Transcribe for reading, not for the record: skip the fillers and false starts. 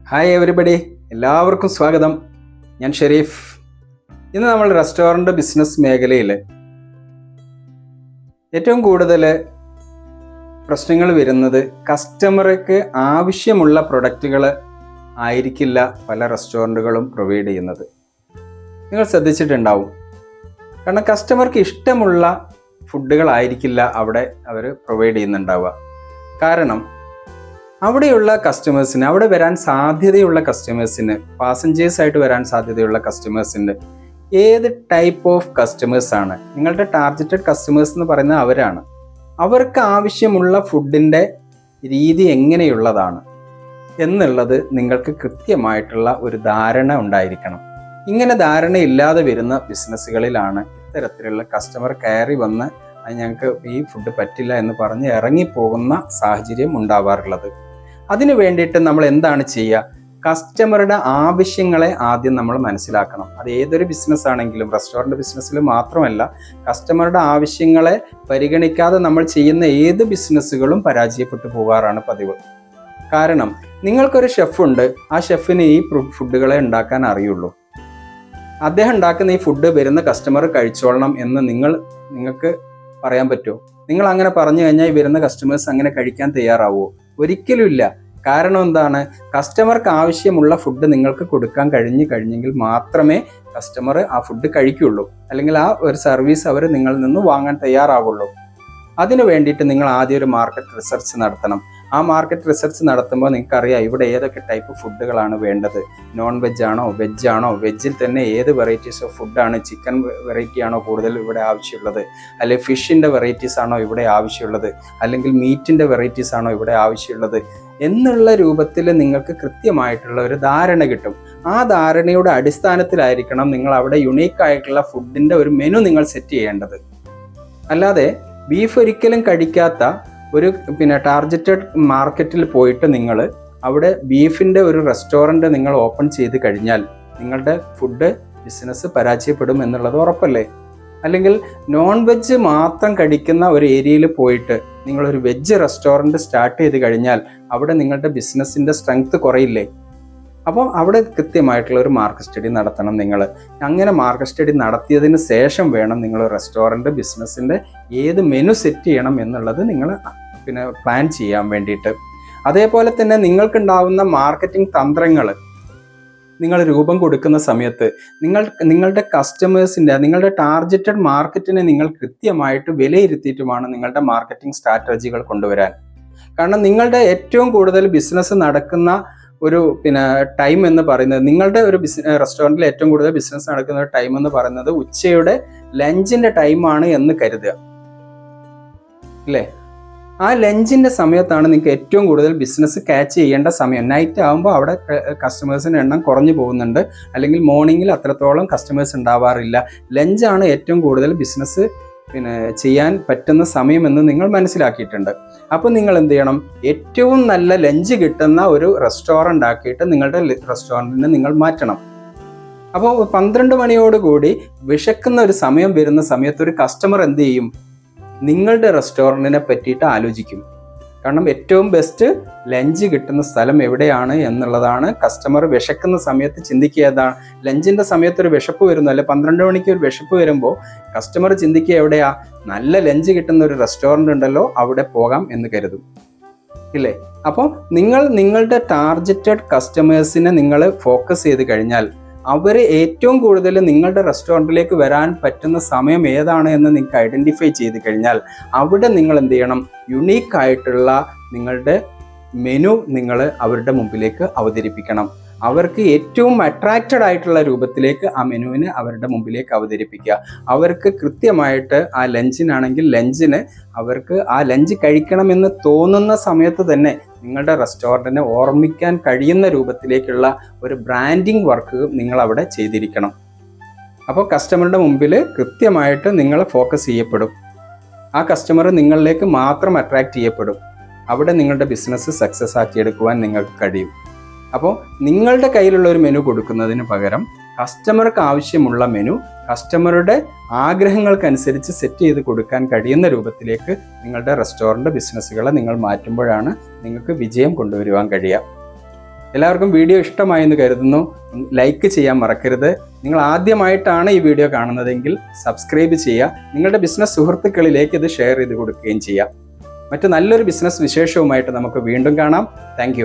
Hi everybody, എല്ലാവർക്കും സ്വാഗതം. ഞാൻ ഷെരീഫ്. ഇന്ന് നമ്മൾ റെസ്റ്റോറൻറ്റ് ബിസിനസ് മേഖലയിൽ ഏറ്റവും കൂടുതൽ പ്രശ്നങ്ങൾ വരുന്നത് കസ്റ്റമർക്ക് ആവശ്യമുള്ള പ്രൊഡക്റ്റുകൾ ആയിരിക്കില്ല പല റെസ്റ്റോറൻറ്റുകളും പ്രൊവൈഡ് ചെയ്യുന്നത്. നിങ്ങൾ ശ്രദ്ധിച്ചിട്ടുണ്ടാവും. കാരണം കസ്റ്റമർക്ക് ഇഷ്ടമുള്ള ഫുഡുകളായിരിക്കില്ല അവിടെ അവർ പ്രൊവൈഡ് ചെയ്യുന്നുണ്ടാവുക. കാരണം അവിടെയുള്ള കസ്റ്റമേഴ്സിന്, അവിടെ വരാൻ സാധ്യതയുള്ള കസ്റ്റമേഴ്സിന്, പാസഞ്ചേഴ്സായിട്ട് വരാൻ സാധ്യതയുള്ള കസ്റ്റമേഴ്സിൻ്റെ ഏത് ടൈപ്പ് ഓഫ് കസ്റ്റമേഴ്സാണ്, നിങ്ങളുടെ ടാർഗറ്റഡ് കസ്റ്റമേഴ്സ് എന്ന് പറയുന്നത് അവരാണ്. അവർക്ക് ആവശ്യമുള്ള ഫുഡിൻ്റെ രീതി എങ്ങനെയുള്ളതാണ് എന്നുള്ളത് നിങ്ങൾക്ക് കൃത്യമായിട്ടുള്ള ഒരു ധാരണ ഉണ്ടായിരിക്കണം. ഇങ്ങനെ ധാരണയില്ലാതെ വരുന്ന ബിസിനസ്സുകളിലാണ് ഇത്തരത്തിലുള്ള കസ്റ്റമർ കയറി വന്ന് ഞങ്ങൾക്ക് ഈ ഫുഡ് പറ്റില്ല എന്ന് പറഞ്ഞ് ഇറങ്ങിപ്പോകുന്ന സാഹചര്യം ഉണ്ടാവാറുള്ളത്. അതിനു വേണ്ടിയിട്ട് നമ്മൾ എന്താണ് ചെയ്യുക? കസ്റ്റമറുടെ ആവശ്യങ്ങളെ ആദ്യം നമ്മൾ മനസ്സിലാക്കണം. അത് ഏതൊരു ബിസിനസ് ആണെങ്കിലും, റെസ്റ്റോറൻറ്റ് ബിസിനസ്സിൽ മാത്രമല്ല, കസ്റ്റമറുടെ ആവശ്യങ്ങളെ പരിഗണിക്കാതെ നമ്മൾ ചെയ്യുന്ന ഏത് ബിസിനസ്സുകളും പരാജയപ്പെട്ടു പോകാറാണ് പതിവ്. കാരണം നിങ്ങൾക്കൊരു ഷെഫുണ്ട്, ആ ഷെഫിന് ഈ ഫുഡുകളെ ഉണ്ടാക്കാൻ അറിയുള്ളൂ. അദ്ദേഹം ഉണ്ടാക്കുന്ന ഈ ഫുഡ് വരുന്ന കസ്റ്റമർ കഴിച്ചോളണം എന്ന് നിങ്ങൾക്ക് പറയാൻ പറ്റുമോ? നിങ്ങൾ അങ്ങനെ പറഞ്ഞു കഴിഞ്ഞാൽ ഈ വരുന്ന കസ്റ്റമേഴ്സ് അങ്ങനെ കഴിക്കാൻ തയ്യാറാവുമോ? ഒരിക്കലും ഇല്ല. കാരണം എന്താണ്? കസ്റ്റമർക്ക് ആവശ്യമുള്ള ഫുഡ് നിങ്ങൾക്ക് കൊടുക്കാൻ കഴിഞ്ഞെങ്കിൽ മാത്രമേ കസ്റ്റമർ ആ ഫുഡ് കഴിക്കുള്ളൂ, അല്ലെങ്കിൽ ആ ഒരു സർവീസ് അവർ നിങ്ങളിൽ നിന്ന് വാങ്ങാൻ തയ്യാറാവുള്ളൂ. അതിനു വേണ്ടിയിട്ട് നിങ്ങൾ ആദ്യം ഒരു മാർക്കറ്റ് റിസർച്ച് നടത്തണം. ആ മാർക്കറ്റ് റിസർച്ച് നടത്തുമ്പോൾ നിങ്ങൾക്കറിയാം ഇവിടെ ഏതൊക്കെ ടൈപ്പ് ഫുഡുകളാണ് വേണ്ടത്. നോൺ വെജ് ആണോ, വെജ് ആണോ, വെജിൽ തന്നെ ഏത് വെറൈറ്റീസ് ഓഫ് ഫുഡാണ്, ചിക്കൻ വെറൈറ്റി ആണോ കൂടുതൽ ഇവിടെ ആവശ്യമുള്ളത്, അല്ലെങ്കിൽ ഫിഷിൻ്റെ വെറൈറ്റീസ് ആണോ ഇവിടെ ആവശ്യമുള്ളത്, അല്ലെങ്കിൽ മീറ്റിൻ്റെ വെറൈറ്റീസ് ആണോ ഇവിടെ ആവശ്യമുള്ളത് എന്നുള്ള രൂപത്തിൽ നിങ്ങൾക്ക് കൃത്യമായിട്ടുള്ള ഒരു ധാരണ കിട്ടും. ആ ധാരണയുടെ അടിസ്ഥാനത്തിലായിരിക്കണം നിങ്ങൾ അവിടെ യുണീക്കായിട്ടുള്ള ഫുഡിൻ്റെ ഒരു മെനു നിങ്ങൾ സെറ്റ് ചെയ്യേണ്ടത്. അല്ലാതെ ബീഫ് ഒരിക്കലും കഴിക്കാത്ത ഒരു ടാർഗറ്റഡ് മാർക്കറ്റിൽ പോയിട്ട് നിങ്ങൾ അവിടെ ബീഫിൻ്റെ ഒരു റെസ്റ്റോറൻറ്റ് നിങ്ങൾ ഓപ്പൺ ചെയ്ത് കഴിഞ്ഞാൽ നിങ്ങളുടെ ഫുഡ് ബിസിനസ് പരാജയപ്പെടും എന്നുള്ളത് ഉറപ്പല്ലേ? അല്ലെങ്കിൽ നോൺ വെജ് മാത്രം കഴിക്കുന്ന ഒരു ഏരിയയിൽ പോയിട്ട് നിങ്ങളൊരു വെജ് റെസ്റ്റോറൻറ്റ് സ്റ്റാർട്ട് ചെയ്ത് കഴിഞ്ഞാൽ അവിടെ നിങ്ങളുടെ ബിസിനസ്സിൻ്റെ സ്ട്രെങ്ത് കുറയില്ലേ? അപ്പോൾ അവിടെ കൃത്യമായിട്ടുള്ള ഒരു മാർക്കറ്റ് സ്റ്റഡി നടത്തണം നിങ്ങൾ. അങ്ങനെ മാർക്കറ്റ് സ്റ്റഡി നടത്തിയതിന് ശേഷം വേണം നിങ്ങൾ റെസ്റ്റോറൻറ്റ് ബിസിനസ്സിൻ്റെ ഏത് മെനു സെറ്റ് ചെയ്യണം എന്നുള്ളത് നിങ്ങൾ പ്ലാൻ ചെയ്യാൻ വേണ്ടിയിട്ട്. അതേപോലെ തന്നെ നിങ്ങൾക്കുണ്ടാവുന്ന മാർക്കറ്റിംഗ് തന്ത്രങ്ങൾ നിങ്ങൾ രൂപം കൊടുക്കുന്ന സമയത്ത് നിങ്ങളുടെ കസ്റ്റമേഴ്സിൻ്റെ, നിങ്ങളുടെ ടാർഗറ്റഡ് മാർക്കറ്റിനെ നിങ്ങൾ കൃത്യമായിട്ട് വിലയിരുത്തിയിട്ടുമാണ് നിങ്ങളുടെ മാർക്കറ്റിംഗ് സ്ട്രാറ്റജികൾ കൊണ്ടുവരാൻ. കാരണം നിങ്ങളുടെ ഏറ്റവും കൂടുതൽ ബിസിനസ് നടക്കുന്ന ഒരു ടൈം എന്ന് പറയുന്നത്, നിങ്ങളുടെ ഒരു റെസ്റ്റോറൻറ്റിൽ ഏറ്റവും കൂടുതൽ ബിസിനസ് നടക്കുന്ന ഒരു ടൈം എന്ന് പറയുന്നത് ഉച്ചയുടെ ലഞ്ചിൻ്റെ ടൈമാണ് എന്ന് കരുതുക, അല്ലേ? ആ ലഞ്ചിൻ്റെ സമയത്താണ് നിങ്ങൾക്ക് ഏറ്റവും കൂടുതൽ ബിസിനസ് ക്യാച്ച് ചെയ്യേണ്ട സമയം. നൈറ്റ് ആകുമ്പോൾ അവിടെ കസ്റ്റമേഴ്സിൻ്റെ എണ്ണം കുറഞ്ഞു പോകുന്നുണ്ട്, അല്ലെങ്കിൽ മോർണിംഗിൽ അത്രത്തോളം കസ്റ്റമേഴ്സ് ഉണ്ടാവാറില്ല. ലഞ്ചാണ് ഏറ്റവും കൂടുതൽ ബിസിനസ് ചെയ്യാൻ പറ്റുന്ന സമയമെന്ന് നിങ്ങൾ മനസ്സിലാക്കിയിട്ടുണ്ട്. അപ്പോൾ നിങ്ങൾ എന്ത് ചെയ്യണം? ഏറ്റവും നല്ല ലഞ്ച് കിട്ടുന്ന ഒരു റെസ്റ്റോറൻ്റ് ആക്കിയിട്ട് നിങ്ങളുടെ റെസ്റ്റോറൻറ്റിനെ നിങ്ങൾ മാറ്റണം. അപ്പോൾ 12 മണിയോടുകൂടി വിശക്കുന്ന ഒരു സമയം വരുന്ന സമയത്ത് ഒരു കസ്റ്റമർ എന്ത് ചെയ്യും? നിങ്ങളുടെ റെസ്റ്റോറൻറ്റിനെ പറ്റിയിട്ട് ആലോചിക്കും. കാരണം ഏറ്റവും ബെസ്റ്റ് ലഞ്ച് കിട്ടുന്ന സ്ഥലം എവിടെയാണ് എന്നുള്ളതാണ് കസ്റ്റമർ വിശക്കുന്ന സമയത്ത് ചിന്തിക്കുക. ലഞ്ചിൻ്റെ സമയത്ത് ഒരു വിശപ്പ് വരുന്നു, അല്ലെ 12 മണിക്ക് ഒരു വിശപ്പ് വരുമ്പോൾ കസ്റ്റമർ ചിന്തിക്കുക എവിടെയാ നല്ല ലഞ്ച് കിട്ടുന്ന ഒരു റെസ്റ്റോറൻ്റ് ഉണ്ടല്ലോ, അവിടെ പോകാം എന്ന് കരുതും, ഇല്ലേ? അപ്പോൾ നിങ്ങളുടെ ടാർഗറ്റഡ് കസ്റ്റമേഴ്സിനെ നിങ്ങൾ ഫോക്കസ് ചെയ്ത് കഴിഞ്ഞാൽ അവർ ഏറ്റവും കൂടുതൽ നിങ്ങളുടെ റെസ്റ്റോറൻറ്റിലേക്ക് വരാൻ പറ്റുന്ന സമയം ഏതാണ് എന്ന് നിങ്ങൾക്ക് ഐഡൻറ്റിഫൈ ചെയ്ത് കഴിഞ്ഞാൽ അവിടെ നിങ്ങൾ എന്ത് ചെയ്യണം? യുണീക്കായിട്ടുള്ള നിങ്ങളുടെ മെനു നിങ്ങൾ അവരുടെ മുമ്പിലേക്ക് അവതരിപ്പിക്കണം. അവർക്ക് ഏറ്റവും അട്രാക്റ്റഡ് ആയിട്ടുള്ള രൂപത്തിലേക്ക് ആ മെനുവിനെ അവരുടെ മുമ്പിലേക്ക് അവതരിപ്പിക്കുക. അവർക്ക് കൃത്യമായിട്ട് ആ ലഞ്ചിനാണെങ്കിൽ ലഞ്ചിന് അവർക്ക് ആ ലഞ്ച് കഴിക്കണമെന്ന് തോന്നുന്ന സമയത്ത് തന്നെ നിങ്ങളുടെ റെസ്റ്റോറൻറ്റിനെ ഓർമ്മിക്കാൻ കഴിയുന്ന രൂപത്തിലേക്കുള്ള ഒരു ബ്രാൻഡിങ് വർക്ക് നിങ്ങൾ അവിടെ ചെയ്തിരിക്കണം. അപ്പോൾ കസ്റ്റമറുടെ മുമ്പിൽ കൃത്യമായിട്ട് നിങ്ങൾ ഫോക്കസ് ചെയ്യപ്പെടും. ആ കസ്റ്റമർ നിങ്ങളിലേക്ക് മാത്രം അട്രാക്റ്റ് ചെയ്യപ്പെടും. അവിടെ നിങ്ങളുടെ ബിസിനസ് സക്സസ് ആക്കിയെടുക്കുവാൻ നിങ്ങൾക്ക് കഴിയും. അപ്പോൾ നിങ്ങളുടെ കയ്യിലുള്ള ഒരു മെനു കൊടുക്കുന്നതിന് പകരം കസ്റ്റമർക്ക് ആവശ്യമുള്ള മെനു കസ്റ്റമറുടെ ആഗ്രഹങ്ങൾക്കനുസരിച്ച് സെറ്റ് ചെയ്ത് കൊടുക്കാൻ കഴിയുന്ന രൂപത്തിലേക്ക് നിങ്ങളുടെ റെസ്റ്റോറൻറ്റ് ബിസിനസ്സുകളെ നിങ്ങൾ മാറ്റുമ്പോഴാണ് നിങ്ങൾക്ക് വിജയം കൊണ്ടുവരുവാൻ കഴിയുക. എല്ലാവർക്കും വീഡിയോ ഇഷ്ടമായെന്ന് കരുതുന്നു. ലൈക്ക് ചെയ്യാൻ മറക്കരുത്. നിങ്ങൾ ആദ്യമായിട്ടാണ് ഈ വീഡിയോ കാണുന്നതെങ്കിൽ സബ്സ്ക്രൈബ് ചെയ്യുക. നിങ്ങളുടെ ബിസിനസ് സുഹൃത്തുക്കളിലേക്ക് ഇത് ഷെയർ ചെയ്ത് കൊടുക്കുകയും ചെയ്യുക. മറ്റു നല്ലൊരു ബിസിനസ് വിശേഷവുമായിട്ട് നമുക്ക് വീണ്ടും കാണാം. താങ്ക്